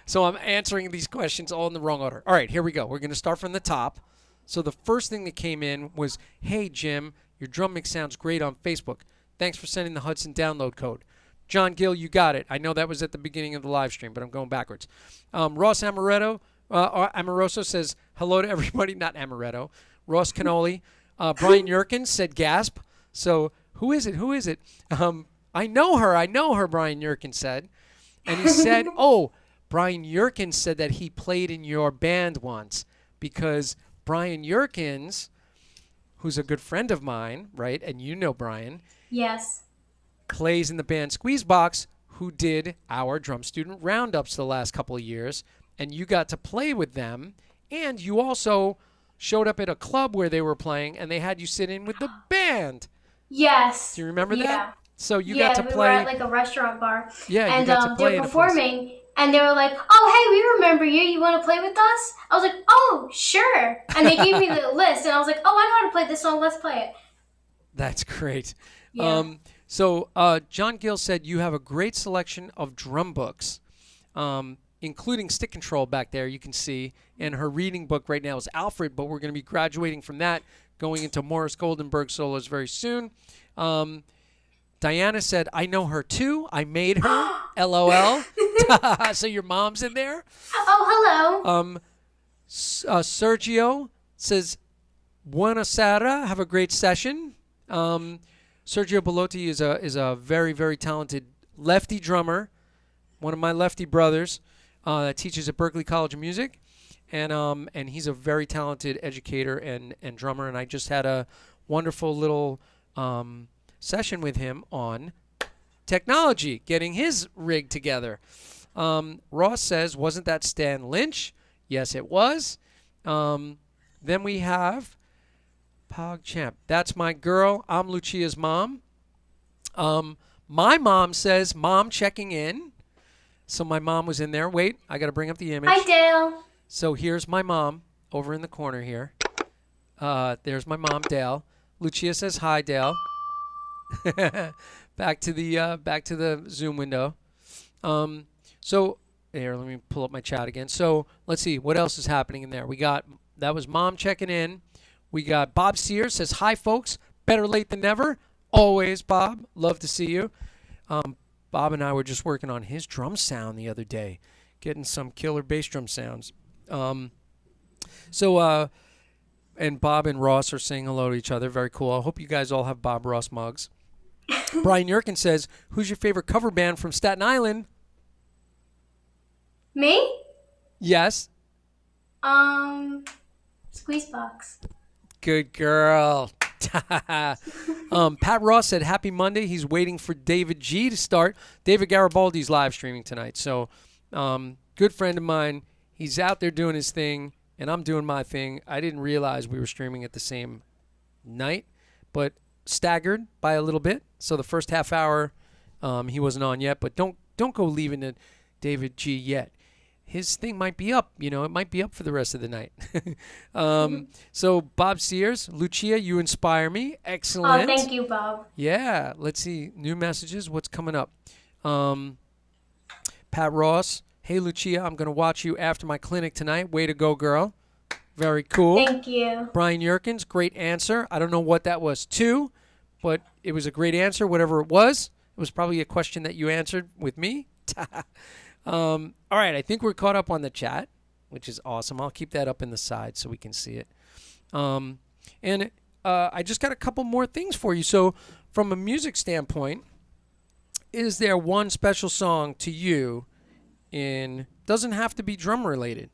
So I'm answering these questions all in the wrong order. All right, here we go. We're going to start from the top. So the first thing that came in was, hey, Jim, your drum mix sounds great on Facebook. Thanks for sending the Hudson download code. John Gill, you got it. I know that was at the beginning of the live stream, but I'm going backwards. Ross Amoroso says, hello to everybody. Not Amaretto. Ross Canoli. Brian Yerkins said, gasp. So who is it? I know her, Brian Yerkins said. And he said, oh, Brian Yerkins said that he played in your band once because Brian Yerkins, who's a good friend of mine, right? And you know Brian. Yes. Plays in the band Squeezebox, who did our drum student roundups the last couple of years. And you got to play with them. And you also showed up at a club where they were playing and they had you sit in with the band. Yes. Do you remember Yeah. that? So you got to we play. were at like a restaurant bar. Yeah, and you got to play they in were a place. performing, and they were like, "Oh, hey, we remember you. You want to play with us?" I was like, "Oh, sure." And they gave me the list, and I was like, "Oh, I know how to play this song. Let's play it." That's great. Yeah. So John Gill said you have a great selection of drum books, including Stick Control back there. You can see, and her reading book right now is Alfred, but we're going to be graduating from that, going into Morris Goldenberg solos very soon. Diana said, I know her too. I made her. LOL. So your mom's in there? Oh, hello. Sergio says, Buona sera. Have a great session. Sergio Bellotti is a very, very talented lefty drummer, one of my lefty brothers that teaches at Berklee College of Music. And he's a very talented educator and drummer. And I just had a wonderful little session with him on technology, getting his rig together. Ross says, wasn't that Stan Lynch? Yes, it was. Then we have PogChamp. That's my girl. I'm Lucia's mom. My mom says, Mom checking in. So my mom was in there. Wait, I got to bring up the image. Hi, Dale. So here's my mom over in the corner here. There's my mom, Dale. Lucia says, hi, Dale. Back to the Zoom window. So here, let me pull up my chat again. So let's see what else is happening in there. That was mom checking in. We got Bob Sears says, hi, folks. Better late than never. Always, Bob. Love to see you. Bob and I were just working on his drum sound the other day, getting some killer bass drum sounds. And Bob and Ross are saying hello to each other. Very cool. I hope you guys all have Bob Ross mugs. Brian Yerkin says, who's your favorite cover band from Staten Island? Me? Yes. Squeezebox. Good girl. Pat Ross said, happy Monday. He's waiting for David G to start. David Garibaldi's live streaming tonight. So good friend of mine. He's out there doing his thing, and I'm doing my thing. I didn't realize we were streaming at the same night, but staggered by a little bit. So the first half hour, he wasn't on yet. But don't go leaving it David G yet. His thing might be up, it might be up for the rest of the night. So Bob Sears, Lucia, you inspire me. Excellent. Oh, thank you, Bob. Yeah. Let's see. New messages. What's coming up? Pat Ross. Hey, Lucia, I'm going to watch you after my clinic tonight. Way to go, girl. Very cool. Thank you. Brian Yerkins, great answer. I don't know what that was to, but it was a great answer, whatever it was. It was probably a question that you answered with me. All right, I think we're caught up on the chat, which is awesome. I'll keep that up in the side so we can see it. And I just got a couple more things for you. So from a music standpoint, is there one special song to you doesn't have to be drum related,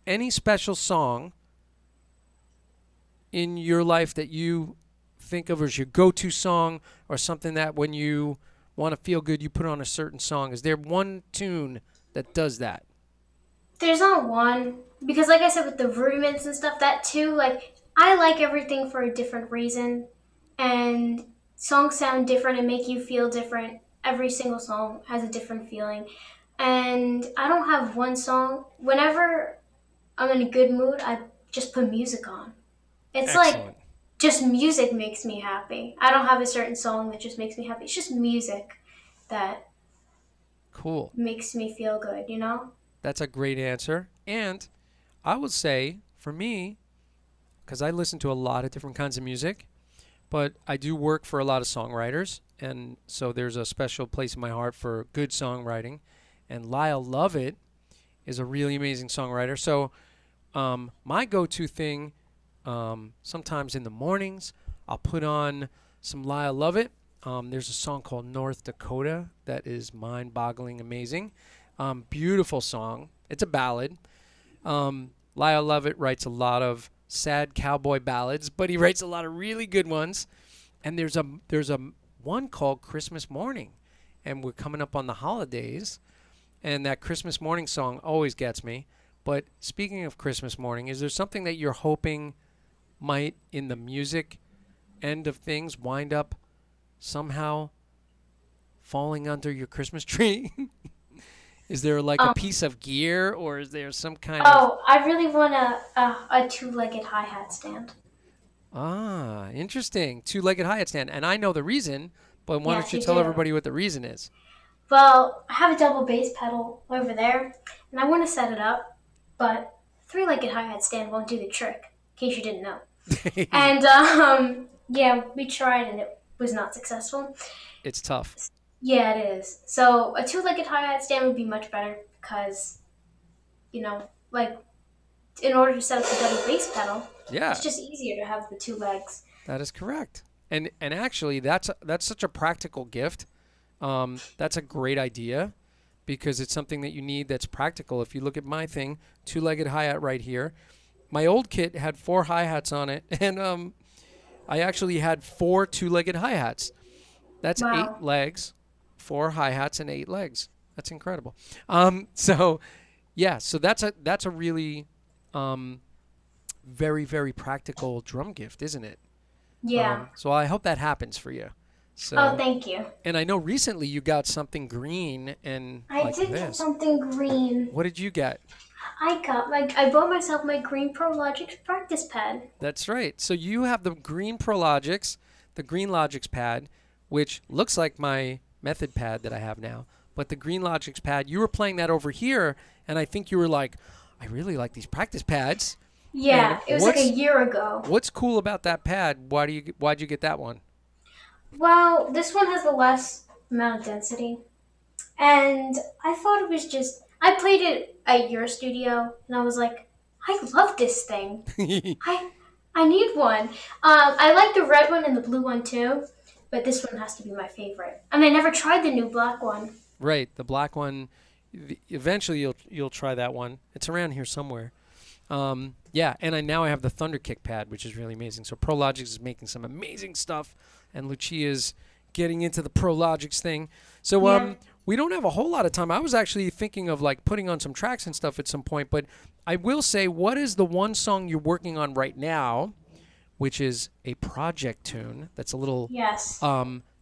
any special song in your life that you think of as your go-to song, or something that when you want to feel good, you put on a certain song? Is there one tune that does that? There's not one, because like I said with the rudiments and stuff, that too, like I like everything for a different reason, and songs sound different and make you feel different. Every single song has a different feeling, and I don't have one song. Whenever I'm in a good mood, I just put music on. It's Excellent. like just music makes me happy. I don't have a certain song that just makes me happy. It's just music that Cool. makes me feel good, That's a great answer. And I would say, for me, because I listen to a lot of different kinds of music, but I do work for a lot of songwriters, and so there's a special place in my heart for good songwriting. And Lyle Lovett is a really amazing songwriter. So my go-to thing, sometimes in the mornings, I'll put on some Lyle Lovett. There's a song called North Dakota that is mind-boggling amazing. Beautiful song. It's a ballad. Lyle Lovett writes a lot of sad cowboy ballads, but he writes a lot of really good ones. And there's a one called Christmas Morning, and we're coming up on the holidays, and that Christmas Morning song always gets me. But speaking of Christmas Morning, is there something that you're hoping might, in the music end of things, wind up somehow falling under your Christmas tree? Is there like a piece of gear, or is there some kind of... Oh, I really want a two-legged hi-hat stand. Ah, interesting. Two-legged hi-hat stand. And I know the reason, but why Yes, don't you you tell do. everybody what the reason is? Well, I have a double bass pedal over there, and I want to set it up, but three-legged hi-hat stand won't do the trick, in case you didn't know. And, yeah, we tried, and it was not successful. It's tough. Yeah, it is. So a two-legged hi-hat stand would be much better because, like, in order to set up the double bass pedal, Yeah, it's just easier to have the two legs. that is correct. And actually, that's such a practical gift. That's a great idea, because it's something that you need that's practical. If you look at my thing, two-legged hi-hat right here. My old kit had 4 hi-hats on it, and I actually had 4 two-legged hi-hats. That's Wow. 8 legs, 4 hi-hats, and 8 legs. That's incredible. So that's a really very, very practical drum gift, isn't it? Yeah. So I hope that happens for you. So, Oh, thank you. and I know recently you got something green and I like did get this. something green. What did you get? I bought myself my green Prologix practice pad. That's right. So you have the green Prologix, the green Logix pad, which looks like my method pad that I have now. But the green Logix pad, you were playing that over here, and I think you were like, I really like these practice pads. Yeah, And it was like a year ago. What's cool about that pad? Why'd you get that one? Well, this one has the less amount of density. And I thought it was just... I played it at your studio, and I was like, I love this thing. I need one. I like the red one and the blue one too, but this one has to be my favorite. And I never tried the new black one. Right, the black one. Eventually, you'll try that one. It's around here somewhere. Yeah, and now I have the Thunder Kick pad, which is really amazing. So Prologix is making some amazing stuff, and Lucia's getting into the Prologix thing. So Yeah. we don't have a whole lot of time. I was actually thinking of like putting on some tracks and stuff at some point, but I will say, what is the one song you're working on right now, which is a project tune that's a little Yes.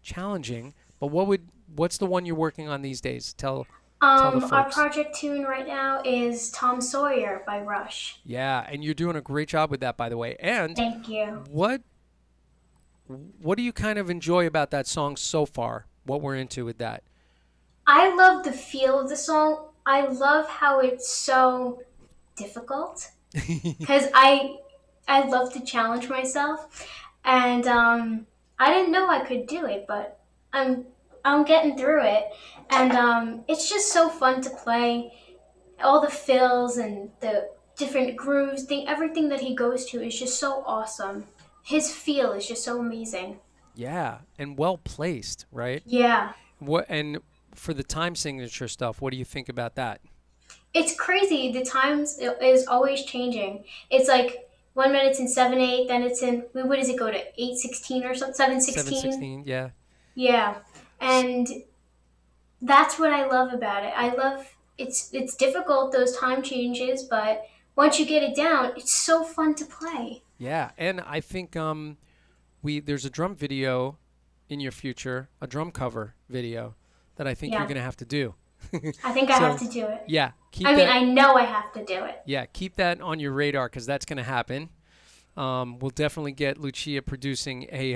challenging, but what's the one you're working on these days? Tell the Our folks. project tune right now is Tom Sawyer by Rush. Yeah, and you're doing a great job with that, by the way. And Thank you. what do you kind of enjoy about that song so far? What we're into with that? I love the feel of the song. I love how it's so difficult because I love to challenge myself, and I didn't know I could do it, but I'm getting through it, and it's just so fun to play. All the fills and the different grooves, everything that he goes to is just so awesome. His feel is just so amazing. Yeah, and well placed, right? Yeah. What and for the time signature stuff, what do you think about that? It's crazy. The times is always changing. It's like 1 minute it's in 7/8, then it's in what does it go to 8/16 or something 7/16? 716, yeah. Yeah, and that's what I love about it. I love it's difficult those time changes, but once you get it down, it's so fun to play. Yeah, and I think there's a drum video in your future, a drum cover video that I think you're Yeah. going to have to do. I think I So, have to do it. Yeah, keep I mean, that I know I have to do it. yeah, keep that on your radar cuz that's going to happen. We'll definitely get Lucia producing a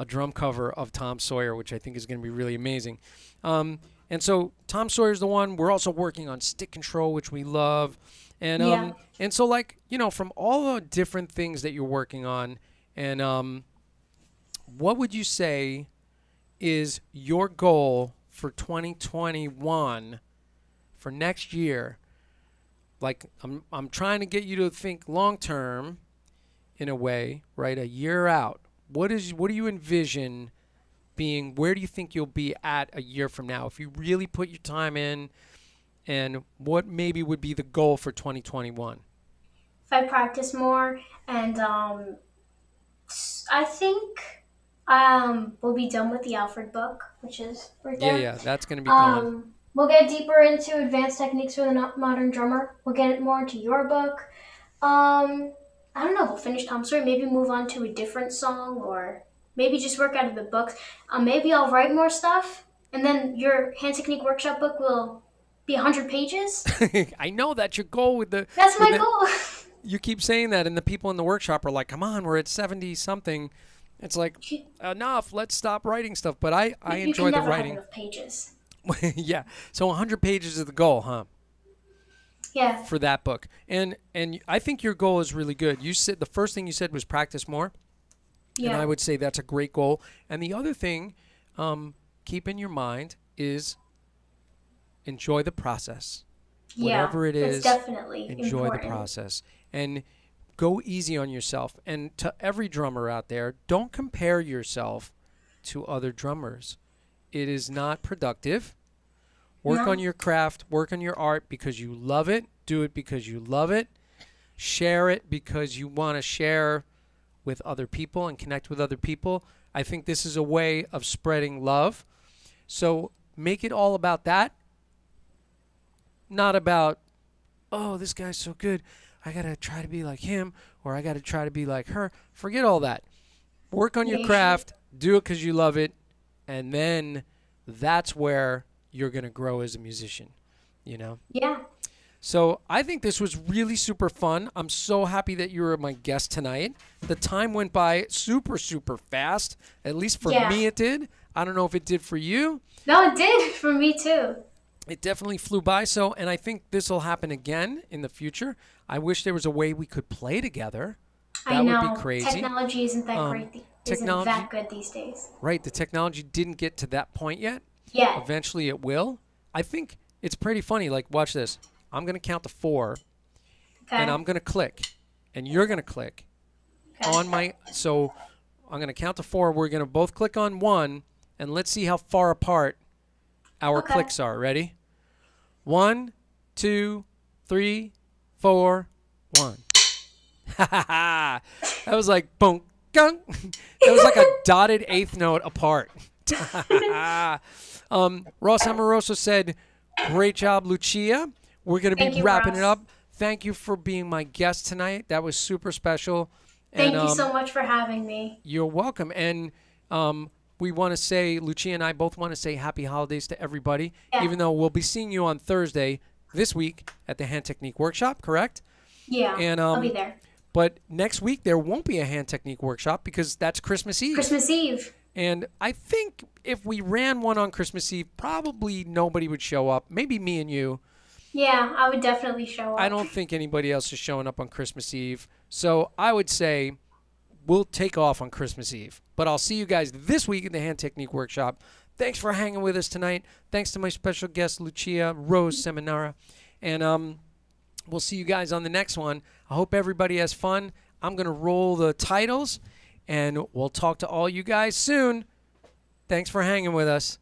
drum cover of Tom Sawyer, which I think is going to be really amazing. And so Tom Sawyer's the one. We're also working on Stick Control, which we love. And Yeah. and so like, from all the different things that you're working on, and what would you say is your goal for 2021 for next year? Like I'm trying to get you to think long term in a way, right? A year out. What do you envision being, where do you think you'll be at a year from now if you really put your time in, and what maybe would be the goal for 2021? If I practice more, and I think we'll be done with the Alfred book, which is right there. Yeah, that's going to be gone. We'll get deeper into advanced techniques for the modern drummer. We'll get more into your book. I don't know. We'll finish Tom Sawyer. Maybe move on to a different song, or maybe just work out of the books. Maybe I'll write more stuff, and then your hand technique workshop book will be 100 pages. I know that's your goal with the. That's with my the- goal. You keep saying that, and the people in the workshop are like, "Come on, we're at 70 something." It's like, enough. Let's stop writing stuff. But I You enjoy can the never writing. have enough pages. Yeah. So 100 pages is the goal, huh? Yeah. For that book. And I think your goal is really good. You said the first thing you said was practice more. Yeah. And I would say that's a great goal. And the other thing, keep in your mind is enjoy the process. Whatever it is, that's definitely enjoy important. the process. And go easy on yourself. And to every drummer out there, don't compare yourself to other drummers. It is not productive. Work No. on your craft, work on your art because you love it. Do it because you love it. Share it because you want to share with other people and connect with other people. I think this is a way of spreading love. So make it all about that. Not about, oh, this guy's so good, I got to try to be like him, or I got to try to be like her. Forget all that. Work on Yeah, your you craft, do it because you love it, and then that's where you're going to grow as a musician, Yeah. So I think this was really super fun. I'm so happy that you were my guest tonight. The time went by super, super fast. At least for Yeah. me it did. I don't know if it did for you. No, it did for me too. It definitely flew by. So, and I think this will happen again in the future. I wish there was a way we could play together. That I know. would be crazy. Technology isn't that great. Isn't technology- that good these days. Right. The technology didn't get to that point yet. Yeah. Eventually it will. I think it's pretty funny. Like, watch this. I'm going to count to 4, Okay. and I'm going to click, and you're going to click Okay. on my. So I'm going to count to 4. We're going to both click on 1, and let's see how far apart our Okay. clicks are. Ready? 1, 2, 3, 4, 1. That was like boom, gung. That was like a dotted eighth note apart. Ross Amoroso said, great job, Lucia. We're going to be wrapping it up. Thank you for being my guest tonight. That was super special. Thank you so much for having me. You're welcome. And we want to say, Lucia and I both want to say happy holidays to everybody, even though we'll be seeing you on Thursday this week at the Hand Technique Workshop, correct? Yeah, and, I'll be there. But next week, there won't be a Hand Technique Workshop because that's Christmas Eve. Christmas Eve. And I think if we ran one on Christmas Eve, probably nobody would show up. Maybe me and you. Yeah, I would definitely show up. I don't think anybody else is showing up on Christmas Eve. So I would say we'll take off on Christmas Eve. But I'll see you guys this week in the Hand Technique Workshop. Thanks for hanging with us tonight. Thanks to my special guest, Lucia Rose Seminara. And we'll see you guys on the next one. I hope everybody has fun. I'm going to roll the titles, and we'll talk to all you guys soon. Thanks for hanging with us.